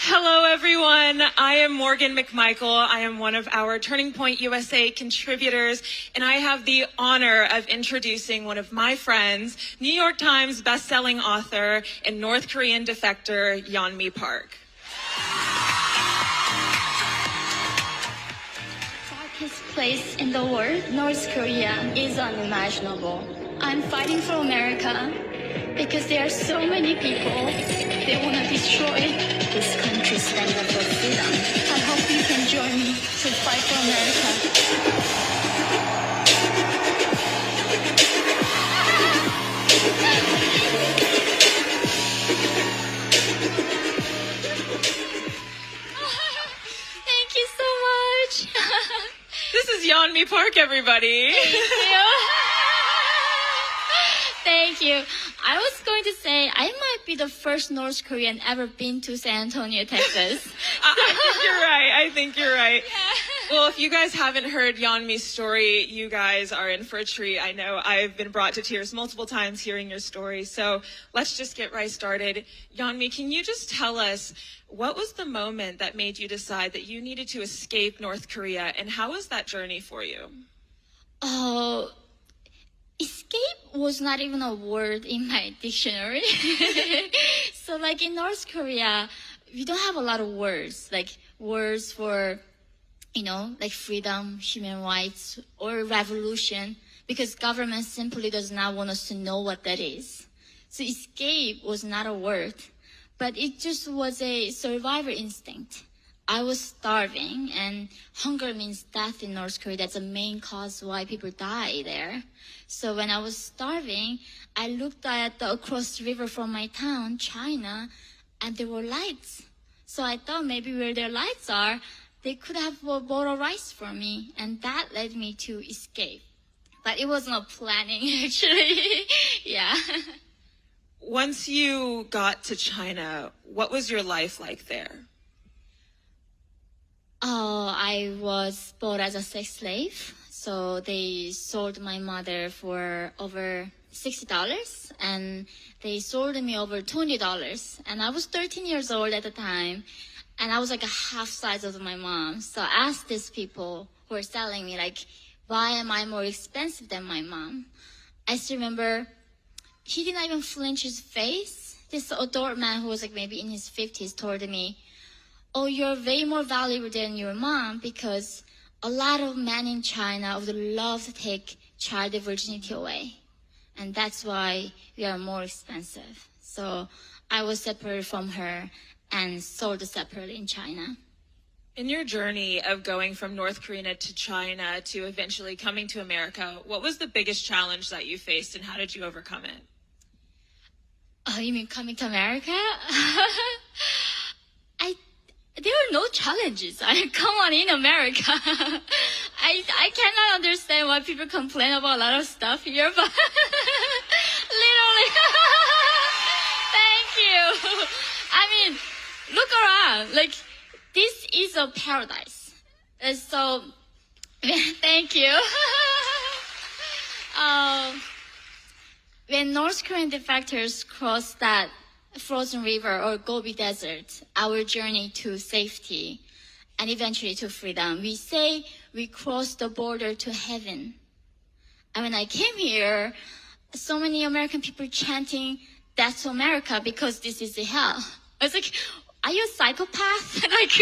Hello, everyone. I am Morgan McMichael. I am one of our Turning Point USA contributors, and I have the honor of introducing one of my friends, New York Times bestselling author and North Korean defector, Yeonmi Park. Darkest place in the world, North Korea, is unimaginable. I'm fighting for America because there are so many people they want to destroy this country stand up for freedom. I hope you can join me to fight for America. Thank you so much. This is Yeonmi Park, everybody. Thank you. I was going to say I might be the first North Korean ever been to San Antonio, Texas. I think you're right. Yeah. Well, if you guys haven't heard Yeonmi's story, you guys are in for a treat. I know I've been brought to tears multiple times hearing your story. So let's just get right started. Yeonmi, can you just tell us what was the moment that made you decide that you needed to escape North Korea, and how was that journey for you? Oh, escape was not even a word in my dictionary. So like in North Korea, we don't have a lot of words, like words for, like freedom, human rights, or revolution, because government simply does not want us to know what that is. So escape was not a word, but it just was a survivor instinct. I was starving, and hunger means death in North Korea. That's the main cause why people die there. So when I was starving, I looked at across the river from my town, China, and there were lights. So I thought maybe where their lights are, they could have a bowl of rice for me, and that led me to escape. But it wasn't a planning, actually. Yeah. Once you got to China, what was your life like there? Oh, I was bought as a sex slave. So they sold my mother for over $60, and they sold me over $20. And I was 13 years old at the time, and I was like a half size of my mom. So I asked these people who were selling me, like, why am I more expensive than my mom? I still remember he did not even flinch his face. This adult man who was like maybe in his 50s told me, oh, you're way more valuable than your mom because a lot of men in China would love to take child virginity away. And that's why we are more expensive. So I was separated from her and sold separately in China. In your journey of going from North Korea to China to eventually coming to America, what was the biggest challenge that you faced, and how did you overcome it? Oh, you mean coming to America? There are no challenges. Come on, in America. I cannot understand why people complain about a lot of stuff here, but literally, thank you. I mean, look around. Like, this is a paradise. So, thank you. When North Korean defectors cross that frozen river or Gobi Desert, our journey to safety and eventually to freedom, we say we crossed the border to heaven. And when I came here, so many American people chanting, "Death to America," because this is the hell. I was like, are you a psychopath? Like,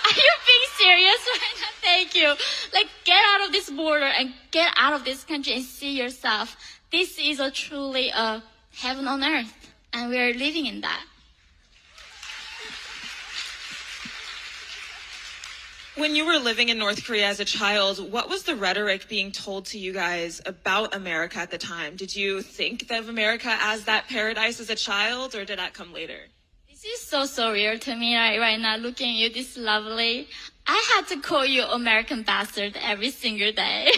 are you being serious right now? Thank you. Like, get out of this border and get out of this country and see yourself. This is truly a heaven on earth. And we are living in that. When you were living in North Korea as a child, what was the rhetoric being told to you guys about America at the time? Did you think of America as that paradise as a child, or did that come later? This is so surreal to me right now, looking at you this lovely. I had to call you American bastard every single day.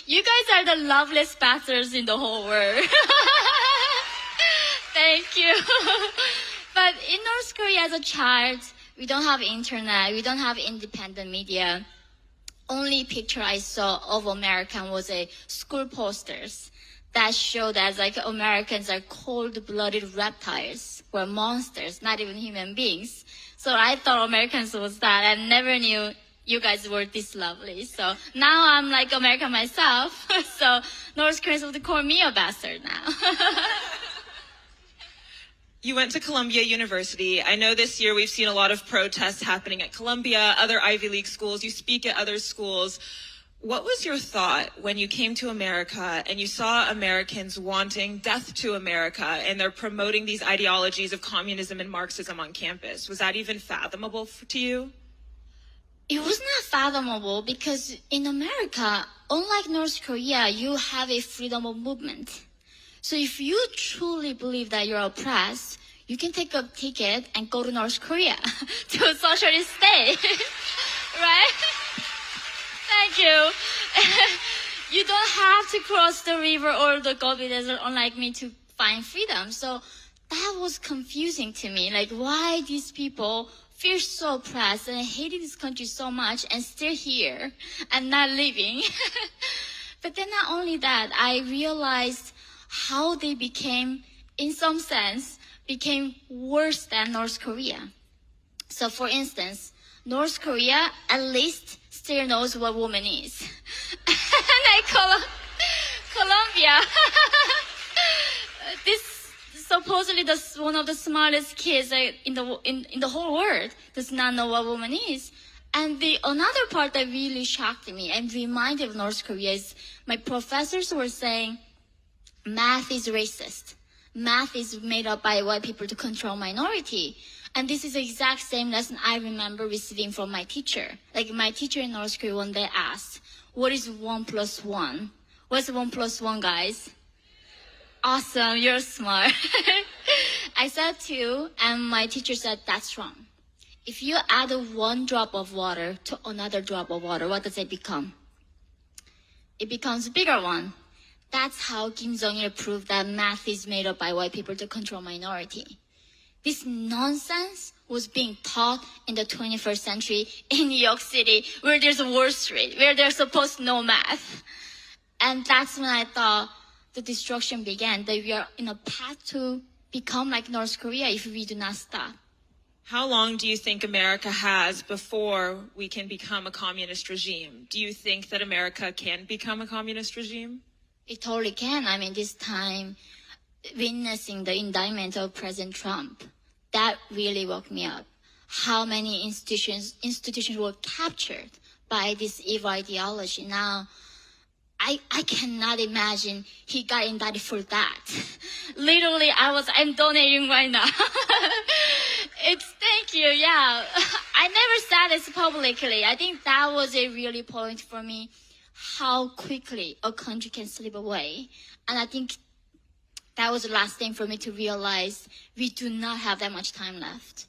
You guys are the loveliest bastards in the whole world. Thank you. But in North Korea as a child, we don't have internet, we don't have independent media. Only picture I saw of America was a school posters. that show that like Americans are cold-blooded reptiles, we're monsters, not even human beings. So I thought Americans was that. I never knew you guys were this lovely. So now I'm like American myself. So North Koreans would call me a bastard now. You went to Columbia University. I know this year we've seen a lot of protests happening at Columbia, other Ivy League schools. You speak at other schools. What was your thought when you came to America and you saw Americans wanting death to America and they're promoting these ideologies of communism and Marxism on campus? Was that even fathomable to you? It was not fathomable because in America, unlike North Korea, you have a freedom of movement. So if you truly believe that you're oppressed, you can take a ticket and go to North Korea to a socialist state, right? Thank you. You don't have to cross the river or the Gobi Desert, unlike me, to find freedom. So that was confusing to me. Like, why these people feel so oppressed and hated this country so much and still here and not leaving. But then not only that, I realized how they became, in some sense, became worse than North Korea. So for instance, North Korea at least still knows what woman is. And I call Colombia. This supposedly one of the smartest kids in the whole world does not know what woman is. And the another part that really shocked me and reminded of North Korea is my professors were saying, math is racist. Math is made up by white people to control minority. And this is the exact same lesson I remember receiving from my teacher. Like my teacher in North Korea one day asked, what is 1 + 1? What's 1 + 1, guys? Awesome, you're smart. I said 2, and my teacher said, that's wrong. If you add 1 drop of water to another drop of water, what does it become? It becomes a bigger one. That's how Kim Jong-il proved that math is made up by white people to control minority. This nonsense was being taught in the 21st century in New York City, where there's a Wall Street, where they're supposed to know math. And that's when I thought the destruction began, that we are in a path to become like North Korea if we do not stop. How long do you think America has before we can become a communist regime? Do you think that America can become a communist regime? It totally can. I mean, this time, witnessing the indictment of President Trump, that really woke me up. How many institutions were captured by this evil ideology. Now, I cannot imagine he got indicted for that. Literally, I'm donating right now. Thank you, yeah. I never said this publicly. I think that was a really point for me, how quickly a country can slip away. And I think that was the last thing for me to realize we do not have that much time left.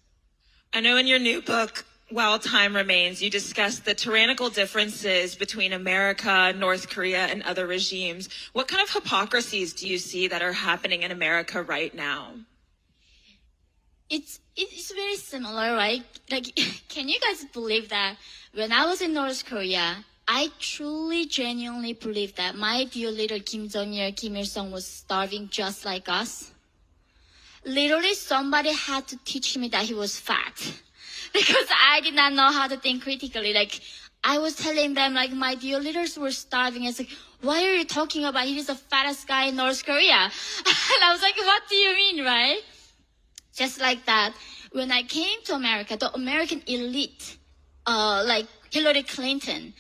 I know in your new book, While Time Remains, you discuss the tyrannical differences between America, North Korea, and other regimes. What kind of hypocrisies do you see that are happening in America right now? It's very similar, right? Like, can you guys believe that when I was in North Korea, I truly, genuinely believe that my dear leader Kim Jong-il, Kim Il-sung was starving just like us. Literally, somebody had to teach me that he was fat. Because I did not know how to think critically. Like, I was telling them, like, my dear leaders were starving. It's like, why are you talking about he's the fattest guy in North Korea? And I was like, what do you mean, right? Just like that, when I came to America, the American elite, like Hillary Clinton,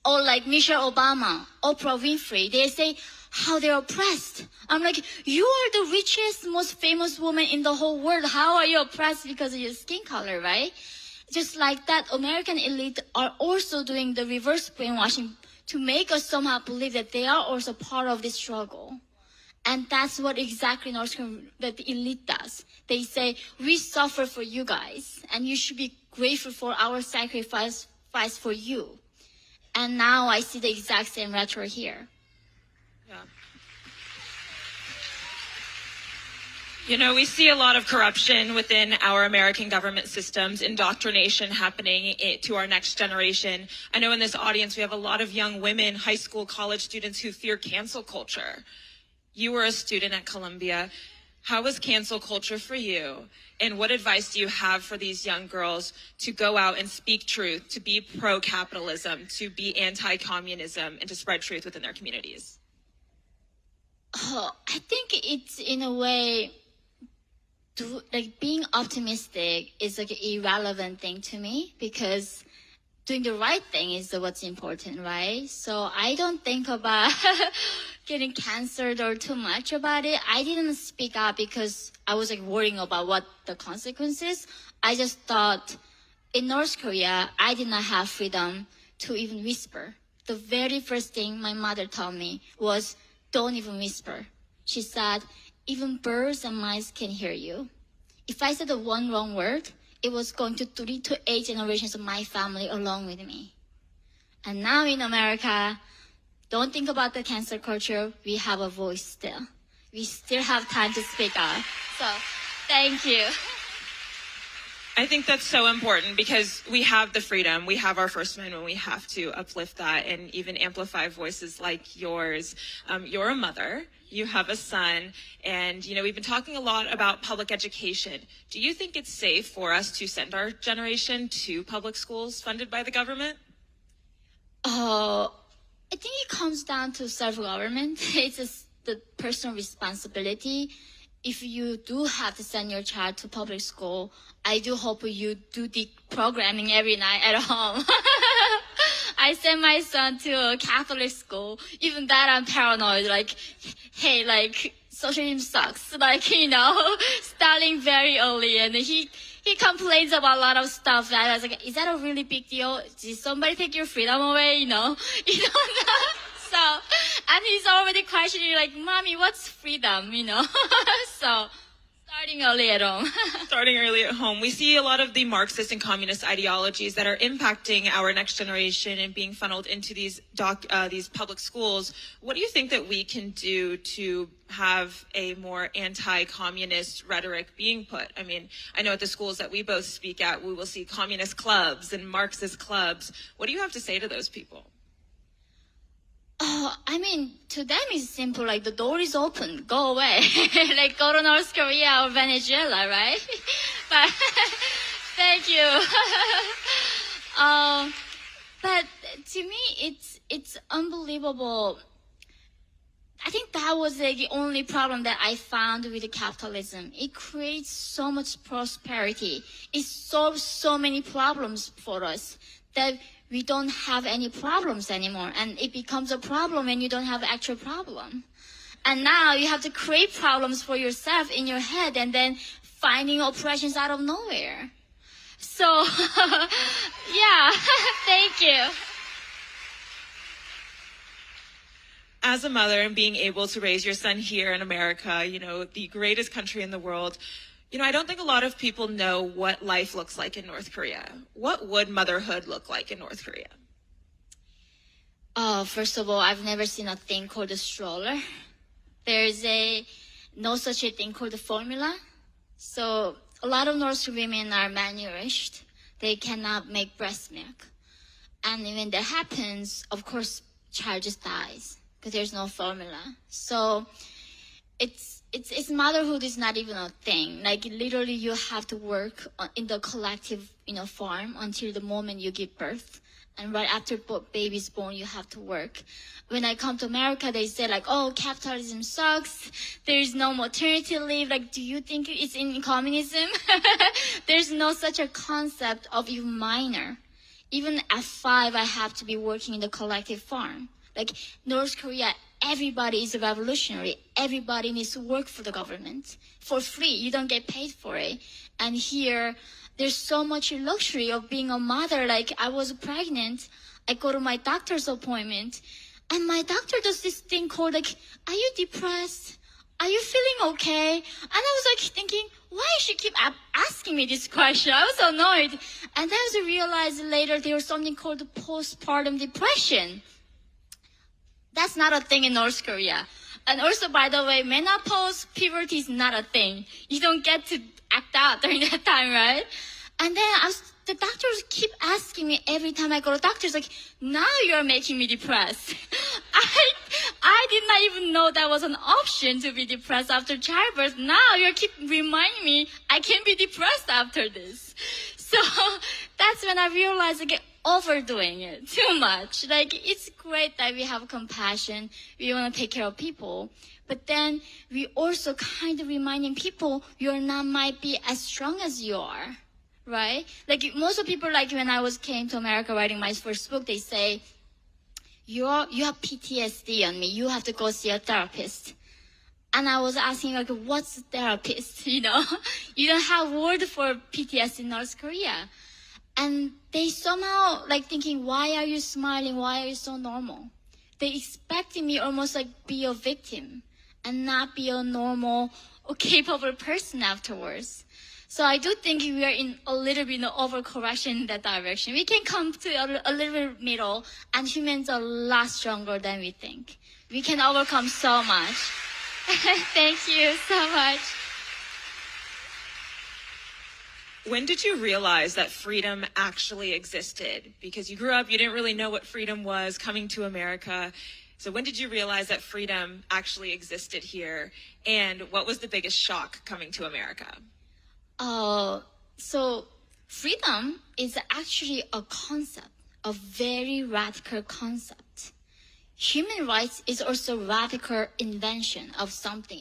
or like Michelle Obama, Oprah Winfrey, they say how they're oppressed. I'm like, you are the richest, most famous woman in the whole world. How are you oppressed because of your skin color, right? Just like that, American elite are also doing the reverse brainwashing to make us somehow believe that they are also part of this struggle. And that's what exactly North Korea, that the elite does. They say, we suffer for you guys, and you should be grateful for our sacrifice for you. And now I see the exact same rhetoric here. Yeah. You know, we see a lot of corruption within our American government systems, indoctrination happening to our next generation. I know in this audience we have a lot of young women, high school, college students who fear cancel culture. You were a student at Columbia. How was cancel culture for you? And what advice do you have for these young girls to go out and speak truth, to be pro-capitalism, to be anti-communism, and to spread truth within their communities? Oh, I think it's in a way, like being optimistic is like an irrelevant thing to me, because doing the right thing is what's important, right? So I don't think about getting canceled or too much about it. I didn't speak up because I was like worrying about what the consequences. I just thought in North Korea, I did not have freedom to even whisper. The very first thing my mother told me was, don't even whisper. She said, even birds and mice can hear you. If I said the one wrong word, it was going to 3 to 8 generations of my family along with me. And now in America, don't think about the cancel culture. We have a voice still. We still have time to speak up. So, thank you. I think that's so important because we have the freedom. We have our First Amendment. We have to uplift that and even amplify voices like yours. You're a mother. You have a son. And, we've been talking a lot about public education. Do you think it's safe for us to send our generation to public schools funded by the government? I think it comes down to self-government. It's the personal responsibility. If you do have to send your child to public school, I do hope you do the programming every night at home. I sent my son to a Catholic school. Even that, I'm paranoid. Like, hey, like, socialism sucks. Starting very early. And he complains about a lot of stuff. And I was like, is that a really big deal? Did somebody take your freedom away? You don't know. So, and he's already questioning, like, Mommy, what's freedom? So, starting early at home. Starting early at home. We see a lot of the Marxist and communist ideologies that are impacting our next generation and being funneled into these public schools. What do you think that we can do to have a more anti-communist rhetoric being put? I mean, I know at the schools that we both speak at, we will see communist clubs and Marxist clubs. What do you have to say to those people? To them it's simple, like the door is open, go away. Like go to North Korea or Venezuela, right? But thank you. But to me, it's unbelievable. I think that was the only problem that I found with capitalism. It creates so much prosperity. It solves so many problems for us that we don't have any problems anymore. And it becomes a problem when you don't have actual problem. And now you have to create problems for yourself in your head and then finding oppressions out of nowhere. So, yeah, thank you. As a mother and being able to raise your son here in America, the greatest country in the world, I don't think a lot of people know what life looks like in North Korea. What would motherhood look like in North Korea? First of all, I've never seen a thing called a stroller. There's no such a thing called a formula. So a lot of North Korean women are malnourished. They cannot make breast milk. And when that happens, of course, child just dies because there's no formula. So it's motherhood is not even a thing. Like literally you have to work in the collective, farm until the moment you give birth. And right after baby's born, you have to work. When I come to America, they say like, oh, capitalism sucks. There's no maternity leave. Like, do you think it's in communism? There's no such a concept of even minor. Even at 5, I have to be working in the collective farm. Like North Korea, everybody is a revolutionary. Everybody needs to work for the government for free. You don't get paid for it. And here, there's so much luxury of being a mother. Like I was pregnant, I go to my doctor's appointment, and my doctor does this thing called like, are you depressed? Are you feeling okay? And I was like thinking, why she keep asking me this question? I was annoyed. And then I realized later there was something called postpartum depression. That's not a thing in North Korea. And also, by the way, menopause, puberty is not a thing. You don't get to act out during that time, right? And then the doctors keep asking me every time I go to doctors, like, now you're making me depressed. I did not even know that was an option to be depressed after childbirth. Now you keep reminding me I can't be depressed after this. So that's when I realized like overdoing it too much. Like it's great that we have compassion. We want to take care of people. But then we also kind of reminding people you're not might be as strong as you are. Right? Like most of people, like when I came to America writing my first book, they say, you have PTSD on me. You have to go see a therapist. And I was asking, like, what's a therapist? You know, you don't have word for PTSD in North Korea. And they somehow like thinking, why are you smiling? Why are you so normal? They expecting me almost like be a victim and not be a normal or capable person afterwards. So I do think we are in a little bit of overcorrection in that direction. We can come to a little bit middle, and humans are a lot stronger than we think. We can overcome so much. Thank you so much. When did you realize that freedom actually existed? Because you grew up, you didn't really know what freedom was coming to America. So when did you realize that freedom actually existed here? And what was the biggest shock coming to America? So freedom is actually a concept, a very radical concept. Human rights is also radical invention of something.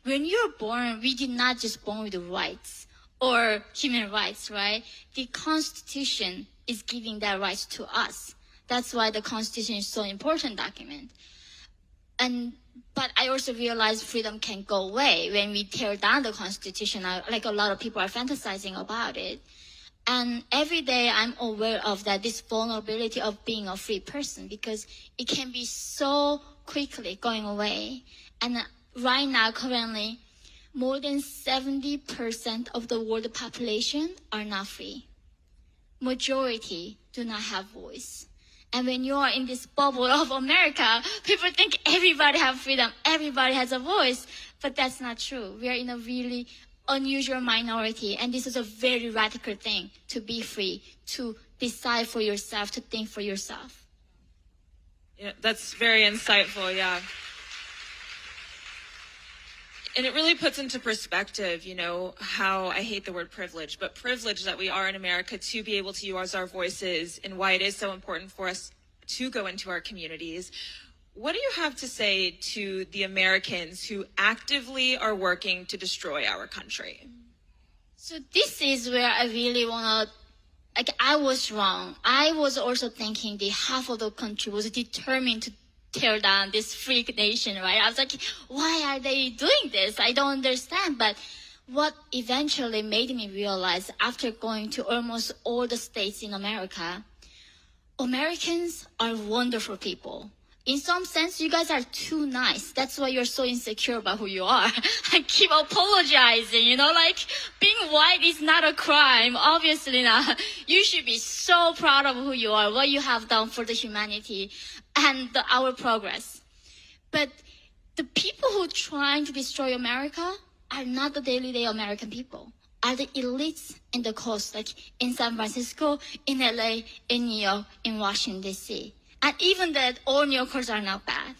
When you're born, we did not just born with rights or human rights, right? The Constitution is giving that rights to us. That's why the Constitution is so important document. But I also realized freedom can go away when we tear down the Constitution. Like a lot of people are fantasizing about it. And every day I'm aware of that, this vulnerability of being a free person, because it can be so quickly going away. And right now, currently, more than 70% of the world population are not free. Majority do not have voice. And when you are in this bubble of America, people think everybody has freedom, everybody has a voice. But that's not true. We are in a really unusual minority, and this is a very radical thing, to be free, to decide for yourself, to think for yourself. Yeah, that's very insightful, yeah. And it really puts into perspective, you know, how, I hate the word privilege, but privilege that we are in America to be able to use our voices and why it is so important for us to go into our communities. What do you have to say to the Americans who actively are working to destroy our country? So this is where I really want to, like, I was wrong. I was also thinking the half of the country was determined to tear down this freak nation, right? I was like, why are they doing this? I don't understand. But what eventually made me realize, after going to almost all the states in America, Americans are wonderful people. In some sense, you guys are too nice. That's why you're so insecure about who you are. I keep apologizing, you know, like being white is not a crime. Obviously not. You should be so proud of who you are, what you have done for the humanity and our progress. But the people who are trying to destroy America are not the day American people, are the elites in the coast, like in San Francisco, in LA, in New York, in Washington, D.C. And even that, all New Yorkers are not bad.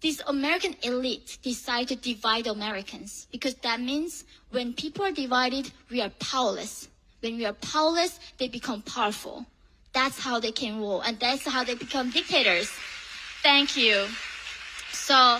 This American elite decide to divide Americans, because that means when people are divided, we are powerless. When we are powerless, they become powerful. That's how they can rule, and that's how they become dictators. Thank you. So,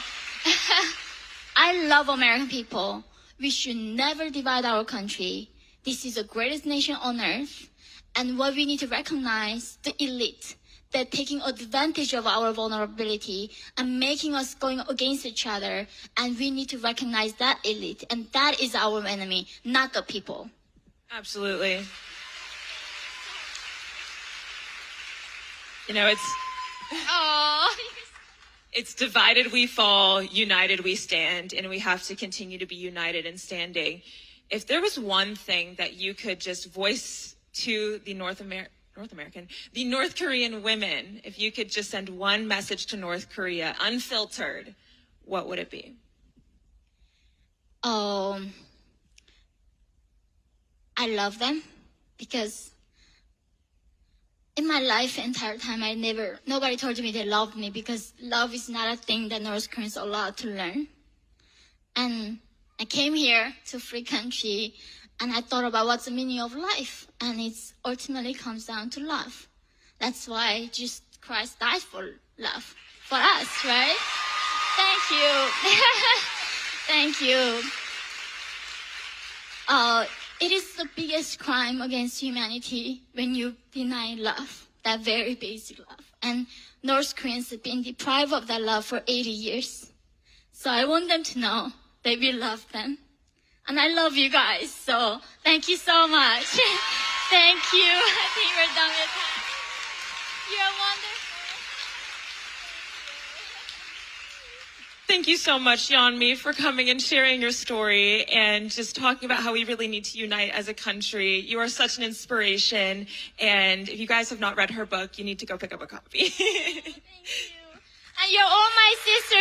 I love American people. We should never divide our country. This is the greatest nation on earth. And what we need to recognize, the elite, they're taking advantage of our vulnerability and making us going against each other. And we need to recognize that elite. And that is our enemy, not the people. Absolutely. You know, it's divided we fall, united we stand, and we have to continue to be united and standing. If there was one thing that you could just voice to the North Korean women, if you could just send one message to North Korea, unfiltered, what would it be? I love them, because in my life, entire time, nobody told me they loved me, because love is not a thing that North Koreans are allowed to learn. And I came here to free country, and I thought about what's the meaning of life, and it ultimately comes down to love. That's why Jesus Christ died for love, for us, right? Thank you. Thank you. It is the biggest crime against humanity when you deny love, that very basic love. And North Koreans have been deprived of that love for 80 years. So I want them to know that we love them. And I love you guys, so thank you so much. Thank you. I think we're done with that. You're wonderful. Thank you so much, Yeonmi, for coming and sharing your story and just talking about how we really need to unite as a country. You are such an inspiration, and if you guys have not read her book, you need to go pick up a copy. Thank you. And you're all my sisters.